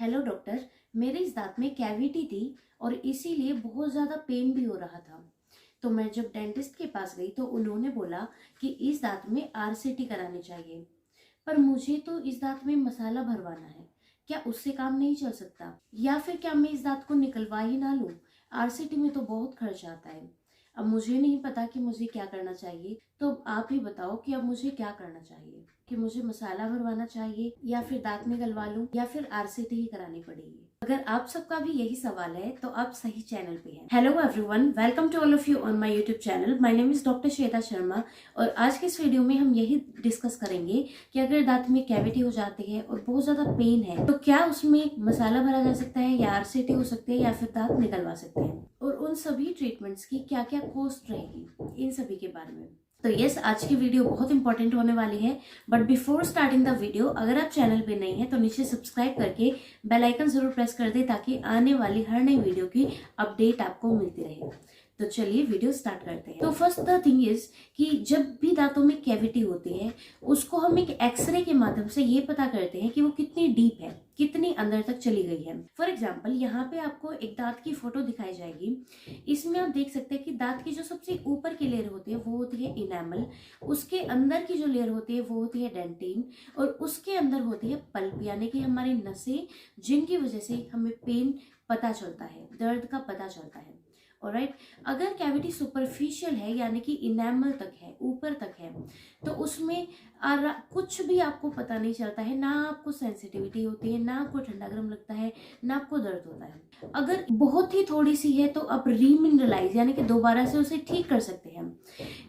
Hello doctor, मेरे इस दांत में कैविटी थी और इसीलिए बहुत ज़्यादा पेन भी हो रहा था। तो मैं जब डेंटिस्ट के पास गई तो उन्होंने बोला कि इस दांत में आरसीटी करानी चाहिए। पर मुझे तो इस दांत में मसाला भरवाना है, क्या उससे काम नहीं चल सकता? या फिर क्या मैं इस दांत को निकलवा ही ना लूं? आरसीटी में तो बहुत खर्च आता है। अब मुझे नहीं पता कि मुझे क्या करना चाहिए, तो आप ही बताओ कि अब मुझे क्या करना चाहिए, कि मुझे मसाला भरवाना चाहिए या फिर दांत निकलवा लूं या फिर आरसीटी ही करानी पड़ेगी। अगर आप सबका भी यही सवाल है तो आप सही चैनल पे हैं। Hello everyone, welcome to all of you on my YouTube channel. My name is doctor Shweta Sharma और आज के इस वीडियो में हम यही डिस्कस करेंगे कि अगर दांत में कैविटी हो जाती है और बहुत ज्यादा पेन है तो क्या उसमें मसाला भरा जा सकता है या आरसीटी हो सकती है या फिर दांत निकलवा सकते हैं, और उन सभी ट्रीटमेंट्स की क्या क्या कॉस्ट रहेगी, इन सभी के बारे में। तो यस, आज की वीडियो बहुत इंपॉर्टेंट होने वाली है। But before starting the video, अगर आप चैनल पे नए हैं तो नीचे सब्सक्राइब करके बेल आइकन जरूर प्रेस कर दे ताकि आने वाली हर नई वीडियो की अपडेट आपको मिलती रहे। तो चलिए वीडियो स्टार्ट करते हैं। तो फर्स्ट द थिंग इज कि जब भी दांतों में कैविटी होती है उसको हम एक एक्सरे के माध्यम से ये पता करते हैं कि वो कितनी डीप है, कितनी अंदर तक चली गई है। फॉर एग्जाम्पल, यहाँ पे आपको एक दांत की फोटो दिखाई जाएगी। इसमें आप देख सकते हैं कि दांत की जो सबसे ऊपर की लेयर होती है वो होती है इनेमल, उसके अंदर की जो लेयर होती है वो होती है डेंटिन, और उसके अंदर होती है पल्प, यानी कि हमारी नसें, जिनकी वजह से हमें पेन पता चलता है, दर्द का पता चलता है। ऑलराइट, अगर कैविटी सुपरफिशियल है यानी कि इनेमल तक है, ऊपर तक है, तो उसमें कुछ भी आपको पता नहीं चलता है, ना आपको सेंसिटिविटी होती है, ना आपको ठंडा गर्म लगता है, ना आपको दर्द होता है। अगर बहुत ही थोड़ी सी है तो आप रीमिनरलाइज यानी कि दोबारा से उसे ठीक कर सकते हैं।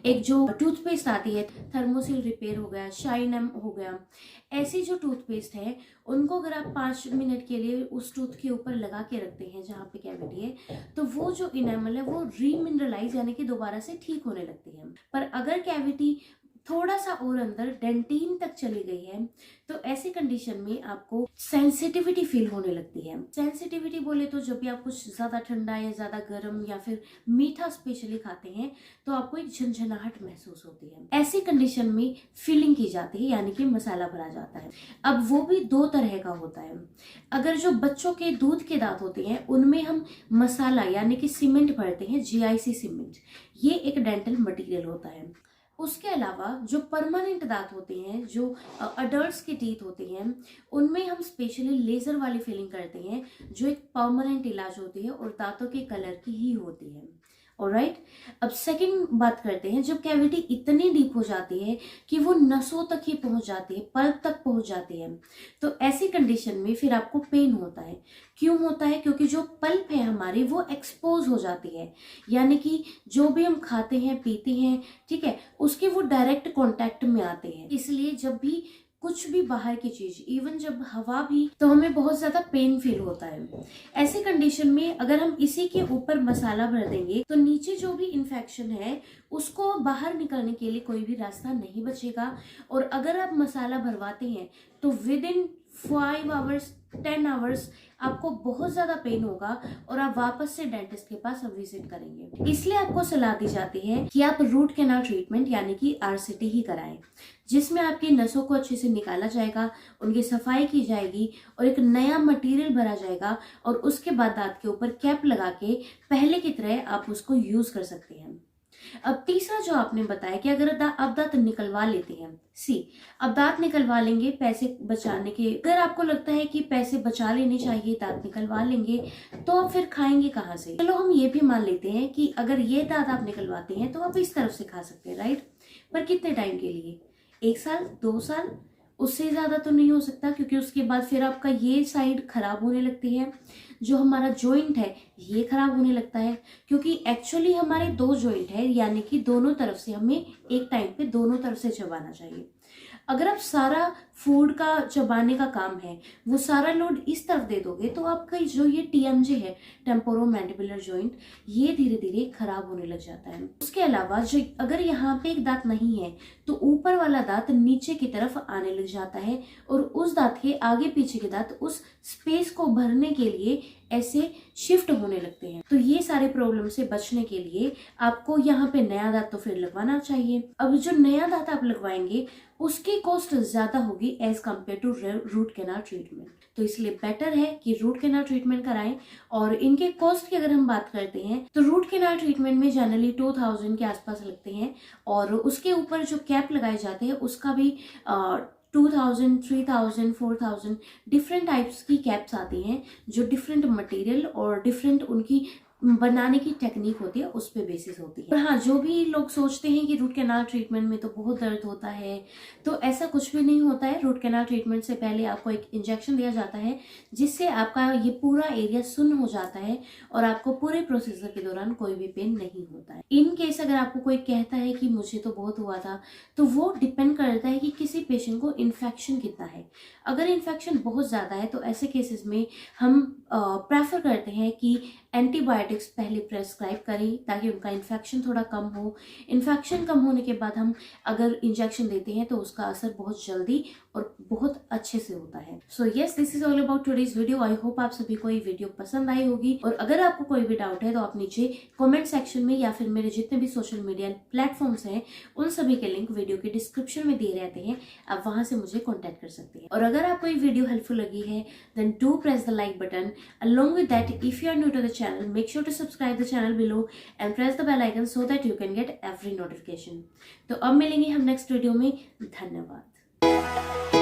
एक जो टूथपेस्ट आती है, थर्मोसिल रिपेयर हो गया, शाइनम हो गया, ऐसी जो टूथपेस्ट है उनको अगर आप 5 मिनट के लिए उस टूथ के ऊपर लगा के रखते हैं जहाँ पे कैविटी है, तो वो जो इनेमल है वो रीमिनरलाइज यानी कि दोबारा से ठीक होने लगती है। पर अगर कैविटी थोड़ा सा और अंदर डेंटिन तक चली गई है तो ऐसी कंडीशन में आपको सेंसिटिविटी फील होने लगती है। सेंसिटिविटी बोले तो जब भी आप कुछ ज्यादा ठंडा या ज्यादा गर्म या फिर मीठा स्पेशली खाते हैं तो आपको एक झंझनाहट महसूस होती है। ऐसी कंडीशन में फिलिंग की जाती है यानी कि मसाला भरा जाता है। अब वो भी दो तरह का होता है। अगर जो बच्चों के दूध के दांत होते हैं उनमें हम मसाला यानी कि सीमेंट भरते हैं, जीआईसी सीमेंट, ये एक डेंटल मटेरियल होता है। उसके अलावा जो परमानेंट दांत होते हैं, जो अडल्ट्स के टीथ होते हैं, उनमें हम स्पेशली लेजर वाली फिलिंग करते हैं जो एक परमानेंट इलाज होती है और दांतों के कलर की ही होती है। ऑलराइट, अब सेकंड बात करते हैं, जब कैविटी इतनी डीप हो जाती है कि वो नसों तक ही पहुंच जाती है, पल्प तक पहुंच जाती है, तो ऐसी कंडीशन में फिर आपको पेन होता है। क्यों होता है? क्योंकि जो पल्प है हमारी वो एक्सपोज हो जाती है, यानी कि जो भी हम खाते हैं पीते हैं, ठीक है, उसके वो डायरेक्ट कांटेक्ट में आते हैं। इसलिए जब भी कुछ भी बाहर की चीज, इवन जब हवा भी, तो हमें बहुत ज्यादा पेन फील होता है। ऐसे कंडीशन में अगर हम इसी के ऊपर मसाला भर देंगे तो नीचे जो भी इन्फेक्शन है उसको बाहर निकलने के लिए कोई भी रास्ता नहीं बचेगा। और अगर आप मसाला भरवाते हैं तो विद इन 5 आवर्स 10 आवर्स आपको बहुत ज्यादा पेन होगा और आप वापस से डेंटिस्ट के पास विजिट करेंगे। इसलिए आपको सलाह दी जाती है कि आप रूट कैनाल ट्रीटमेंट यानी कि आरसीटी ही कराएं, जिसमें आपकी नसों को अच्छे से निकाला जाएगा, उनकी सफाई की जाएगी और एक नया मटेरियल भरा जाएगा, और उसके बाद दांत के ऊपर कैप लगा के पहले की तरह आप उसको यूज कर सकते हैं। अब तीसरा जो आपने बताया कि अगर आप दांत निकलवा लेते हैं, अब दांत निकलवा लेंगे पैसे बचाने के, अगर आपको लगता है कि पैसे बचा लेने चाहिए, दांत निकलवा लेंगे, तो आप फिर खाएंगे कहाँ से? चलो हम ये भी मान लेते हैं कि अगर ये दांत आप निकलवाते हैं तो आप इस तरफ से खा सकते हैं, राइट? पर कितने टाइम के लिए? 1 साल, 2 साल, उससे ज्यादा तो नहीं हो सकता, क्योंकि उसके बाद फिर आपका ये साइड खराब होने लगती है, जो हमारा जॉइंट है ये खराब होने लगता है, क्योंकि एक्चुअली हमारे 2 जॉइंट है, यानी कि दोनों तरफ से हमें एक टाइम पे दोनों तरफ से चबाना चाहिए। अगर आप सारा फूड का चबाने का काम है वो सारा लोड इस तरफ दे दोगे तो आपका जो ये टीएमजे है, टेम्पोरोमैंडिबुलर जॉइंट, ये धीरे धीरे खराब होने लग जाता है। उसके अलावा जो अगर यहाँ पे एक दांत नहीं है तो ऊपर वाला दांत नीचे की तरफ आने लग जाता है, और उस दांत के आगे पीछे के दांत उस स्पेस को भरने के लिए ऐसे शिफ्ट होने लगते हैं। तो ये सारे प्रॉब्लम से बचने के लिए आपको यहाँ पे नया दांत तो फिर लगवाना चाहिए। अब जो नया दांत आप लगवाएंगे उसकी कॉस्ट ज्यादा होगी as compare to root canal treatment. तो इसलिए बेटर है कि रूट कैनाल ट्रीटमेंट कराएं। और इनके कॉस्ट की अगर हम बात करते हैं तो रूट कैनाल ट्रीटमेंट में जनरली 2000 के आसपास लगते हैं, और उसके ऊपर जो कैप लगाए जाते हैं उसका भी 2000, 3000, 4000 डिफरेंट टाइप्स की कैप्स आती हैं, जो डिफरेंट मटेरियल और डिफरेंट उनकी बनाने की टेक्निक होती है, उस पे बेसिस होती है। और हाँ, जो भी लोग सोचते हैं कि रूट कैनाल ट्रीटमेंट में तो बहुत दर्द होता है, तो ऐसा कुछ भी नहीं होता है। रूट कैनाल ट्रीटमेंट से पहले आपको एक इंजेक्शन दिया जाता है जिससे आपका ये पूरा एरिया सुन्न हो जाता है और आपको पूरे प्रोसीजर के दौरान कोई भी पेन नहीं होता है। इन केस अगर आपको कोई कहता है कि मुझे तो बहुत हुआ था, तो वो डिपेंड करता है कि किसी पेशेंट को इन्फेक्शन कितना है। अगर इन्फेक्शन बहुत ज़्यादा है तो ऐसे केसेस में हम प्रेफर करते हैं कि एंटीबायोटिक्स पहले प्रेस्क्राइब करें ताकि उनका इन्फेक्शन थोड़ा कम हो। इन्फेक्शन कम होने के बाद हम अगर इंजेक्शन देते हैं तो उसका असर बहुत जल्दी और बहुत अच्छे से होता है। So yes, this is all about today's video. I hope आप सभी को ये वीडियो पसंद आई होगी, और अगर आपको कोई भी डाउट है तो आप नीचे कमेंट सेक्शन में या फिर मेरे जितने भी सोशल मीडिया प्लेटफॉर्म्स हैं उन सभी के लिंक वीडियो के डिस्क्रिप्शन में दिए रहते हैं, आप वहां से मुझे कॉन्टेक्ट कर सकते हैं। और अगर आपको ये वीडियो हेल्पफुल लगी है then do press the like button. Along with that, if you are new to the channel, make sure to subscribe the channel below and press the bell icon so that you can get every notification. तो अब मिलेंगे हम next video में। धन्यवाद।